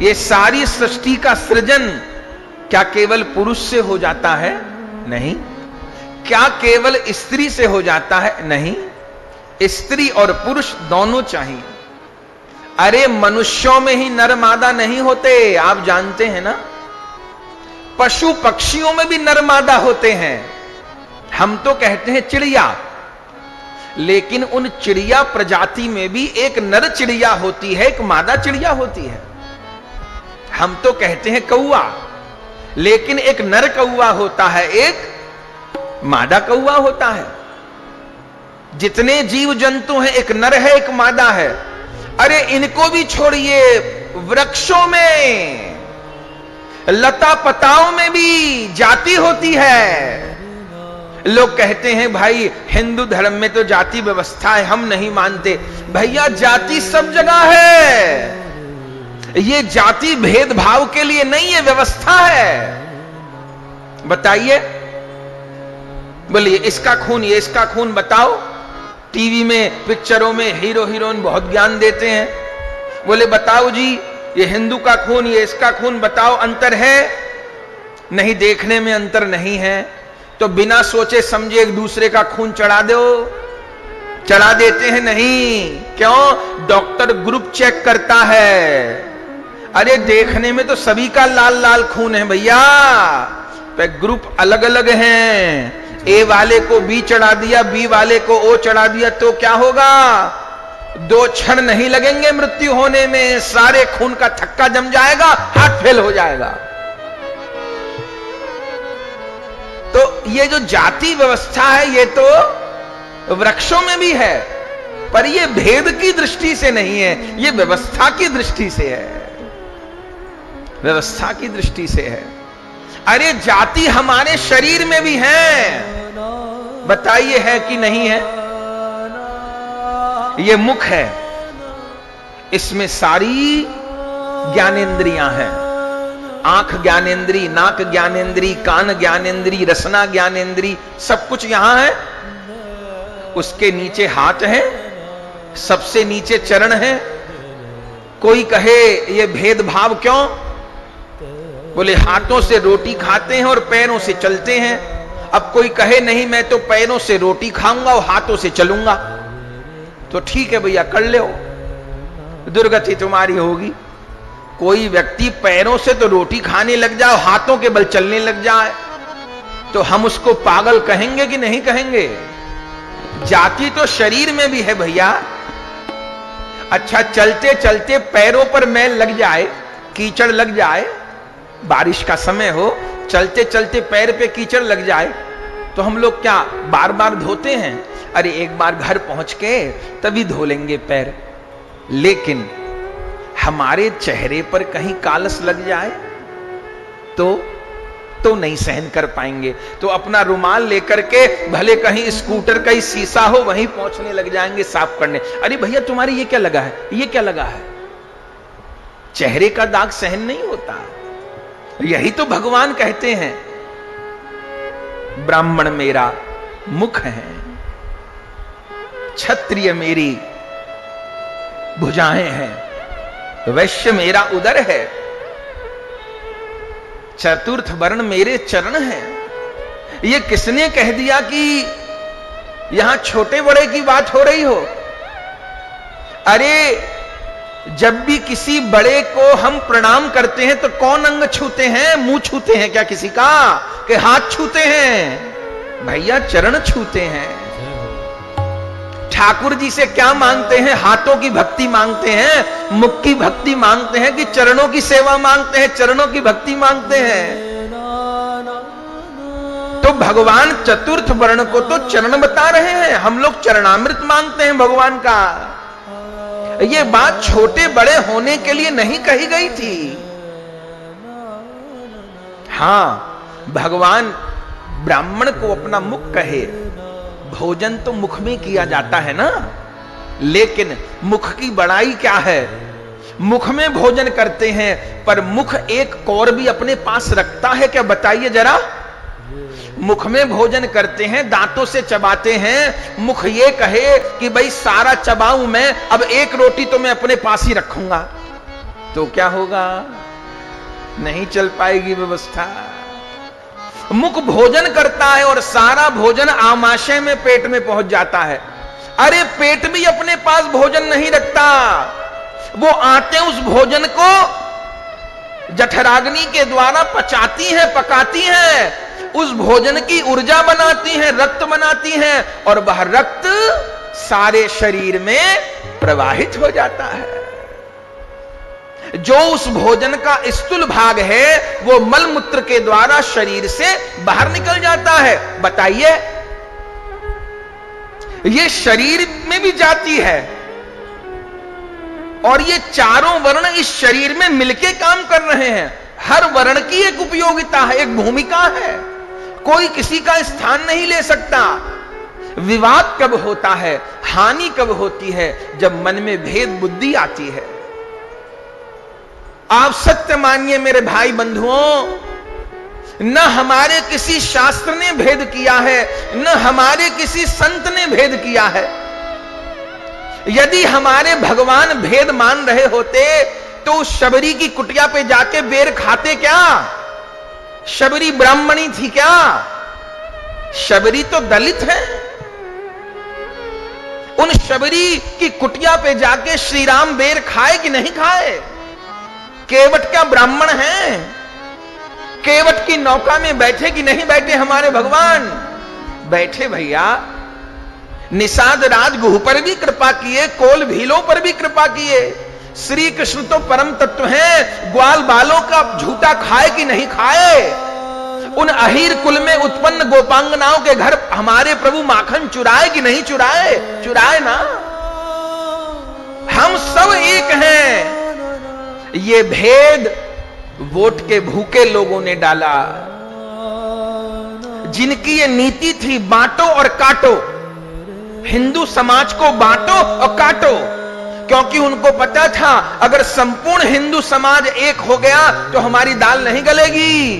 ये सारी सृष्टि का सृजन क्या केवल पुरुष से हो जाता है? नहीं। क्या केवल स्त्री से हो जाता है? नहीं। स्त्री और पुरुष दोनों चाहिए। अरे मनुष्यों में ही नर मादा नहीं होते, आप जानते हैं ना। पशु पक्षियों में भी नर मादा होते हैं। हम तो कहते हैं चिड़िया, लेकिन उन चिड़िया प्रजाति में भी एक नर चिड़िया होती है, एक मादा चिड़िया होती है। हम तो कहते हैं कौआ, लेकिन एक नर कौआ होता है, एक मादा कौआ होता है। जितने जीव जंतु हैं, एक नर है एक मादा है। अरे इनको भी छोड़िए, वृक्षों में, लता पताओं में भी जाति होती है। लोग कहते हैं भाई हिंदू धर्म में तो जाति व्यवस्था है, हम नहीं मानते। भैया जाति सब जगह है। ये जाति भेदभाव के लिए नहीं है, व्यवस्था है। बताइए, बोलिए इसका खून ये इसका खून बताओ। टीवी में पिक्चरों में हीरो हीरोइन बहुत ज्ञान देते हैं। बोले बताओ जी, ये हिंदू का खून ये इसका खून बताओ, अंतर है? नहीं, देखने में अंतर नहीं है। तो बिना सोचे समझे एक दूसरे का खून चढ़ा दो, चढ़ा देते हैं। नहीं, क्यों? डॉक्टर ग्रुप चेक करता है। अरे देखने में तो सभी का लाल लाल खून है भैया, पर ग्रुप अलग अलग हैं। ए वाले को बी चढ़ा दिया, बी वाले को ओ चढ़ा दिया, तो क्या होगा? 2 क्षण नहीं लगेंगे मृत्यु होने में, सारे खून का थक्का जम जाएगा, हार्ट फेल हो जाएगा। तो ये जो जाति व्यवस्था है, ये तो वृक्षों में भी है, पर ये भेद की दृष्टि से नहीं है, ये व्यवस्था की दृष्टि से है, व्यवस्था की दृष्टि से है। अरे जाति हमारे शरीर में भी है, बताइए है कि नहीं है? ये मुख है, इसमें सारी ज्ञानेंद्रियां हैं। आंख ज्ञानेंद्री, नाक ज्ञानेंद्री, कान ज्ञानेंद्री, रसना ज्ञानेंद्री, सब कुछ यहां है। उसके नीचे हाथ है, सबसे नीचे चरण है। कोई कहे ये भेदभाव क्यों? बोले हाथों से रोटी खाते हैं और पैरों से चलते हैं। अब कोई कहे नहीं, मैं तो पैरों से रोटी खाऊंगा और हाथों से चलूंगा, तो ठीक है भैया, कर लो, दुर्गति तुम्हारी होगी। कोई व्यक्ति पैरों से तो रोटी खाने लग जाए, हाथों के बल चलने लग जाए, तो हम उसको पागल कहेंगे कि नहीं कहेंगे? जाति तो शरीर में भी है भैया। अच्छा, चलते चलते पैरों पर मैल लग जाए, कीचड़ लग जाए, बारिश का समय हो, चलते चलते पैर पे कीचड़ लग जाए, तो हम लोग क्या बार बार धोते हैं? अरे एक बार घर पहुंच के तभी धो लेंगे पैर। लेकिन हमारे चेहरे पर कहीं कालस लग जाए तो नहीं सहन कर पाएंगे। तो अपना रुमाल लेकर के, भले कहीं स्कूटर का ही शीशा हो, वहीं पहुंचने लग जाएंगे साफ करने। अरे भैया तुम्हारी ये क्या लगा है, ये क्या लगा है? चेहरे का दाग सहन नहीं होता। यही तो भगवान कहते हैं, ब्राह्मण मेरा मुख है, क्षत्रिय मेरी भुजाएं हैं, वैश्य मेरा उदर है, चतुर्थ वर्ण मेरे चरण हैं। ये किसने कह दिया कि यहां छोटे बड़े की बात हो रही हो? अरे जब भी किसी बड़े को हम प्रणाम करते हैं तो कौन अंग छूते हैं? मुंह छूते हैं क्या किसी का, कि हाथ छूते हैं? भैया चरण छूते हैं। ठाकुर जी से क्या मांगते हैं? हाथों की भक्ति मांगते हैं, मुख की भक्ति मांगते हैं, कि चरणों की सेवा मांगते हैं, चरणों की भक्ति मांगते हैं। तो भगवान चतुर्थ वर्ण को तो चरण बता रहे हैं, हम लोग चरणामृत मांगते हैं भगवान का। ये बात छोटे बड़े होने के लिए नहीं कही गई थी। हां, भगवान ब्राह्मण को अपना मुख कहे, भोजन तो मुख में किया जाता है ना, लेकिन मुख की बड़ाई क्या है? मुख में भोजन करते हैं, पर मुख एक कौर भी अपने पास रखता है क्या? बताइए जरा। मुख में भोजन करते हैं, दांतों से चबाते हैं, मुख ये कहे कि भाई सारा चबाऊं मैं, अब एक रोटी तो मैं अपने पास ही रखूंगा। तो क्या होगा? नहीं चल पाएगी व्यवस्था। मुख भोजन करता है और सारा भोजन आमाशय में पेट में पहुंच जाता है। अरे पेट भी अपने पास भोजन नहीं रखता, वो आते उस भोजन को जठराग्नि के द्वारा पचाती है, पकाती है, उस भोजन की ऊर्जा बनाती है, रक्त बनाती है, और वह रक्त सारे शरीर में प्रवाहित हो जाता है। जो उस भोजन का स्थूल भाग है वो मलमूत्र के द्वारा शरीर से बाहर निकल जाता है। बताइए, ये शरीर में भी जाती है और ये चारों वर्ण इस शरीर में मिलके काम कर रहे हैं। हर वर्ण की एक उपयोगिता है, एक भूमिका है, कोई किसी का स्थान नहीं ले सकता। विवाद कब होता है, हानि कब होती है? जब मन में भेद बुद्धि आती है। आप सत्य मानिए मेरे भाई बंधुओं, न हमारे किसी शास्त्र ने भेद किया है, न हमारे किसी संत ने भेद किया है। यदि हमारे भगवान भेद मान रहे होते तो उस शबरी की कुटिया पे जाके बेर खाते क्या? शबरी ब्राह्मणी थी क्या? शबरी तो दलित है। उन शबरी की कुटिया पे जाके श्री राम बेर खाए कि नहीं खाए? केवट क्या ब्राह्मण है? केवट की नौका में बैठे कि नहीं बैठे हमारे भगवान? बैठे भैया। निषाद राज गुह पर भी कृपा किए, कोल भीलों पर भी कृपा किए। श्री कृष्ण तो परम तत्व हैं, ग्वाल बालों का झूठा खाए कि नहीं खाए? उन अहीर कुल में उत्पन्न गोपांगनाओं के घर हमारे प्रभु माखन चुराए कि नहीं चुराए? चुराए ना। हम सब एक हैं। ये भेद वोट के भूखे लोगों ने डाला, जिनकी ये नीति थी बांटो और काटो, हिंदू समाज को बांटो और काटो, क्योंकि उनको पता था अगर संपूर्ण हिंदू समाज एक हो गया तो हमारी दाल नहीं गलेगी।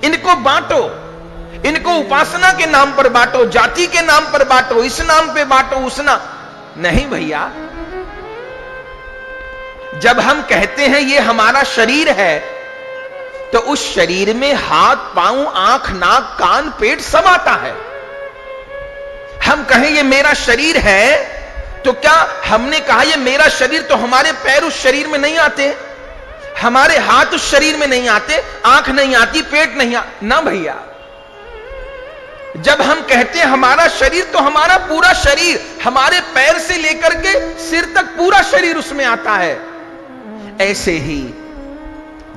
इनको बांटो, इनको उपासना के नाम पर बांटो, जाति के नाम पर बांटो, इस नाम पे बांटो, उस नाम नहीं भैया। जब हम कहते हैं ये हमारा शरीर है तो उस शरीर में हाथ, पांव, आंख, नाक, कान, पेट सब आता है। हम कहें ये मेरा शरीर है तो क्या हमने कहा ये मेरा शरीर तो हमारे पैर उस शरीर में नहीं आते, हमारे हाथ उस शरीर में नहीं आते, आंख नहीं आती, पेट नहीं ना भैया। जब हम कहते हैं हमारा शरीर तो हमारा पूरा शरीर, हमारे पैर से लेकर के सिर तक पूरा शरीर उसमें आता है। ऐसे ही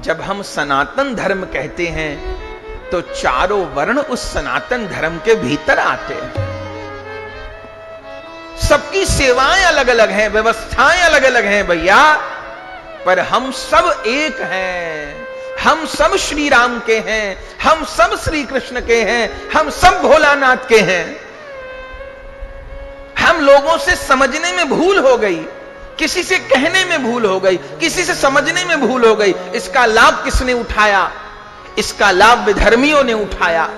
जब हम सनातन धर्म कहते हैं तो चारों वर्ण उस सनातन धर्म के भीतर आते हैं। सबकी सेवाएं अलग अलग हैं, व्यवस्थाएं अलग अलग हैं भैया, पर हम सब एक हैं। हम सब श्री राम के हैं, हम सब श्री कृष्ण के हैं, हम सब भोलानाथ के हैं। हम लोगों से समझने में भूल हो गई, किसी से कहने में भूल हो गई, किसी से समझने में भूल हो गई। इसका लाभ किसने उठाया? इसका लाभ विधर्मियों ने उठाया।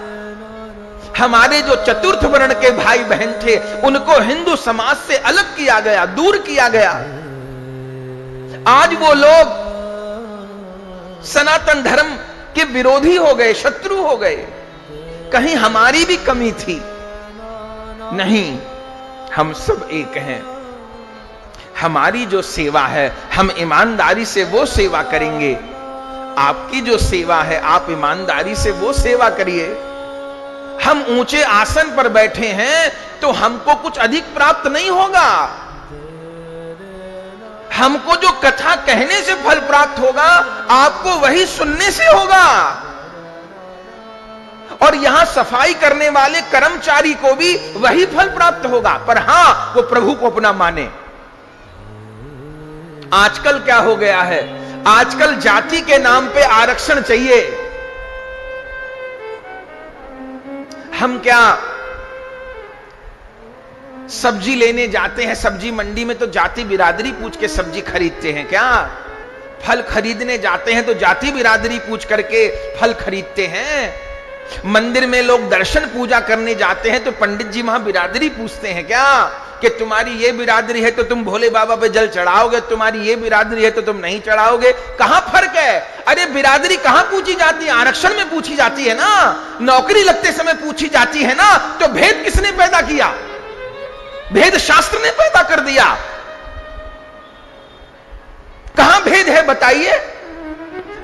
हमारे जो चतुर्थ वर्ण के भाई बहन थे उनको हिंदू समाज से अलग किया गया, दूर किया गया। आज वो लोग सनातन धर्म के विरोधी हो गए, शत्रु हो गए। कहीं हमारी भी कमी थी? नहीं, हम सब एक हैं। हमारी जो सेवा है हम ईमानदारी से वो सेवा करेंगे। आपकी जो सेवा है आप ईमानदारी से वो सेवा करिए। हम ऊंचे आसन पर बैठे हैं तो हमको कुछ अधिक प्राप्त नहीं होगा। हमको जो कथा कहने से फल प्राप्त होगा आपको वही सुनने से होगा। और यहां सफाई करने वाले कर्मचारी को भी वही फल प्राप्त होगा, पर हां वो प्रभु को अपना माने। आजकल क्या हो गया है? आजकल जाति के नाम पे आरक्षण चाहिए। हम क्या सब्जी लेने जाते हैं, सब्जी मंडी में तो जाति बिरादरी पूछ के सब्जी खरीदते हैं क्या? फल खरीदने जाते हैं तो जाति बिरादरी पूछ करके फल खरीदते हैं। मंदिर में लोग दर्शन पूजा करने जाते हैं तो पंडित जी वहां बिरादरी पूछते हैं क्या? कि तुम्हारी ये बिरादरी है तो तुम भोले बाबा पे जल चढ़ाओगे, तुम्हारी ये बिरादरी है तो तुम नहीं चढ़ाओगे। कहां फर्क है? अरे बिरादरी कहां पूछी जाती है? आरक्षण में पूछी जाती है ना, नौकरी लगते समय पूछी जाती है ना। तो भेद किसने पैदा किया? भेद शास्त्र ने पैदा कर दिया। कहां भेद है बताइए?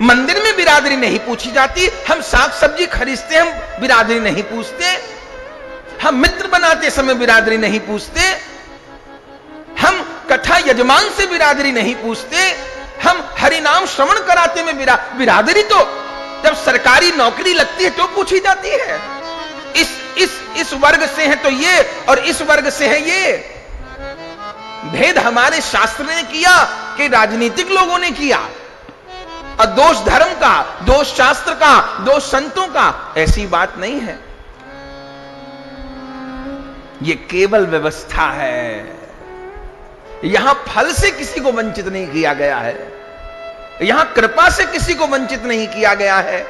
मंदिर में बिरादरी नहीं पूछी जाती, हम साग सब्जी खरीदते हम बिरादरी नहीं पूछते, हम मित्र बनाते समय बिरादरी नहीं पूछते, हम कथा यजमान से बिरादरी नहीं पूछते, हम हरिनाम श्रवण कराते में बिरादरी तो जब सरकारी नौकरी लगती है तो पूछी जाती है। इस वर्ग से है तो ये और इस वर्ग से है ये। भेद हमारे शास्त्र ने किया कि राजनीतिक लोगों ने किया, और दोष धर्म का, दोष शास्त्र का, दोष संतों का, ऐसी बात नहीं है। ये केवल व्यवस्था है। यहां फल से किसी को वंचित नहीं किया गया है, यहां कृपा से किसी को वंचित नहीं किया गया है।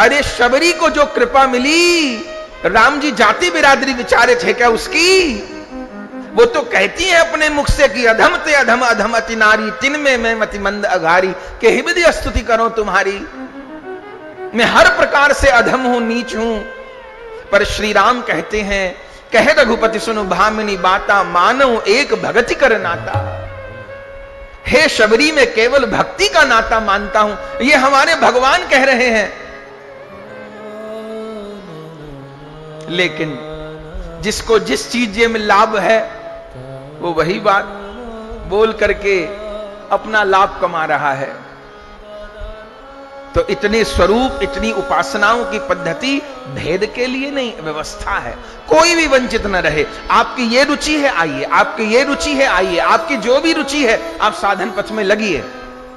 अरे शबरी को जो कृपा मिली, राम जी जाति बिरादरी विचारे थे क्या उसकी? वो तो कहती है अपने मुख से कि अधम ते अधम अधम अति नारी, तिन में मैं मति मंद अघारी, के हिबदी स्तुति करो तुम्हारी। मैं हर प्रकार से अधम हूं, नीच हूं। पर श्री राम कहते हैं, कहे रघुपति सुनु भामिनी बाता, मानव एक भगति कर नाता। हे शबरी में केवल भक्ति का नाता मानता हूं। ये हमारे भगवान कह रहे हैं। लेकिन जिसको जिस चीज में लाभ है वो वही बात बोल करके अपना लाभ कमा रहा है। तो इतने स्वरूप, इतनी उपासनाओं की पद्धति भेद के लिए नहीं, व्यवस्था है। कोई भी वंचित न रहे। आपकी ये रुचि है आइए, आपकी ये रुचि है आइए, आपकी जो भी रुचि है आप साधन पथ में लगिए।